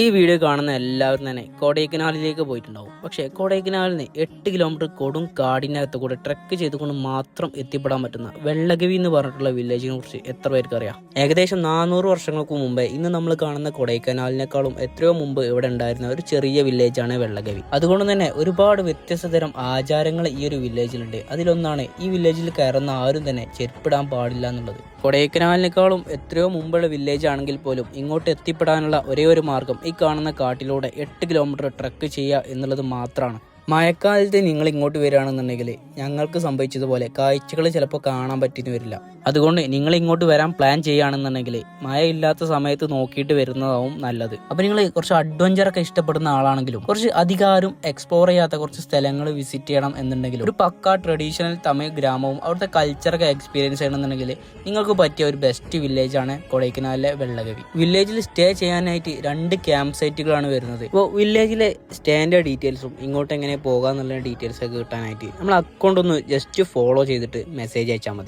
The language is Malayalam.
ഈ വീഡിയോ കാണുന്ന എല്ലാവരും തന്നെ കൊടൈക്കനാലിലേക്ക് പോയിട്ടുണ്ടാവും. പക്ഷേ കൊടൈക്കനാലിന് 8 കിലോമീറ്റർ കൊടും കാടിനകത്ത് കൂടെ ട്രെക്ക് ചെയ്തുകൊണ്ട് മാത്രം എത്തിപ്പെടാൻ പറ്റുന്ന വെള്ളഗവി എന്ന് പറഞ്ഞിട്ടുള്ള വില്ലേജിനെ കുറിച്ച് എത്ര പേർക്ക് അറിയാം? ഏകദേശം 400 വർഷങ്ങൾക്ക് മുമ്പേ ഇന്ന് നമ്മൾ കാണുന്ന കൊടൈക്കനാലിനേക്കാളും എത്രയോ മുമ്പ് ഇവിടെ ഉണ്ടായിരുന്ന ഒരു ചെറിയ വില്ലേജാണ് വെള്ളഗവി. അതുകൊണ്ട് തന്നെ ഒരുപാട് വ്യത്യസ്ത തരം ആചാരങ്ങൾ ഈ ഒരു വില്ലേജിലുണ്ട്. അതിലൊന്നാണ് ഈ വില്ലേജിൽ കയറുന്ന ആരും തന്നെ ചെരുപ്പിടാൻ പാടില്ല എന്നുള്ളത്. കൊടൈക്കനാലിനേക്കാളും എത്രയോ മുമ്പുള്ള വില്ലേജ് ആണെങ്കിൽ പോലും ഇങ്ങോട്ട് എത്തിപ്പെടാനുള്ള ഒരേ ഒരു മാർഗം ഈ കാണുന്ന കാട്ടിലൂടെ 8 കിലോമീറ്റർ ട്രക്ക് ചെയ്യുക എന്നുള്ളത് മാത്രമാണ്. മഴക്കാലത്ത് നിങ്ങൾ ഇങ്ങോട്ട് വരികയാണെന്നുണ്ടെങ്കിൽ ഞങ്ങൾക്ക് സംഭവിച്ചതുപോലെ കാഴ്ചകൾ ചിലപ്പോൾ കാണാൻ പറ്റിയെന്ന് വരില്ല. അതുകൊണ്ട് നിങ്ങൾ ഇങ്ങോട്ട് വരാൻ പ്ലാൻ ചെയ്യുകയാണെന്നുണ്ടെങ്കിൽ മഴയില്ലാത്ത സമയത്ത് നോക്കിയിട്ട് വരുന്നതാവും നല്ലത്. അപ്പോൾ നിങ്ങൾ കുറച്ച് അഡ്വഞ്ചറൊക്കെ ഇഷ്ടപ്പെടുന്ന ആളാണെങ്കിലും കുറച്ച് അധികാരം എക്സ്പ്ലോർ ചെയ്യാത്ത കുറച്ച് സ്ഥലങ്ങൾ വിസിറ്റ് ചെയ്യണം എന്നുണ്ടെങ്കിലും ഒരു പക്ക ട്രഡീഷണൽ തമിഴ് ഗ്രാമവും അവിടുത്തെ കൾച്ചറൊക്കെ എക്സ്പീരിയൻസ് ചെയ്യണമെന്നുണ്ടെങ്കിൽ നിങ്ങൾക്ക് പറ്റിയ ഒരു ബെസ്റ്റ് വില്ലേജാണ് കൊടൈക്കനാലിലെ വെള്ളഗവി. വില്ലേജിൽ സ്റ്റേ ചെയ്യാനായിട്ട് 2 ക്യാമ്പ് സൈറ്റുകളാണ് വരുന്നത്. ഇപ്പോൾ വില്ലേജിലെ സ്റ്റേൻ്റെ ഡീറ്റെയിൽസും ഇങ്ങോട്ട് എങ്ങനെ പോകാന്നുള്ള ഡീറ്റെയിൽസ് ഒക്കെ കിട്ടാനായിട്ട് നമ്മൾ അക്കൗണ്ട് ഒന്ന് ജസ്റ്റ് ഫോളോ ചെയ്തിട്ട് മെസ്സേജ് അയച്ചാൽ മതി.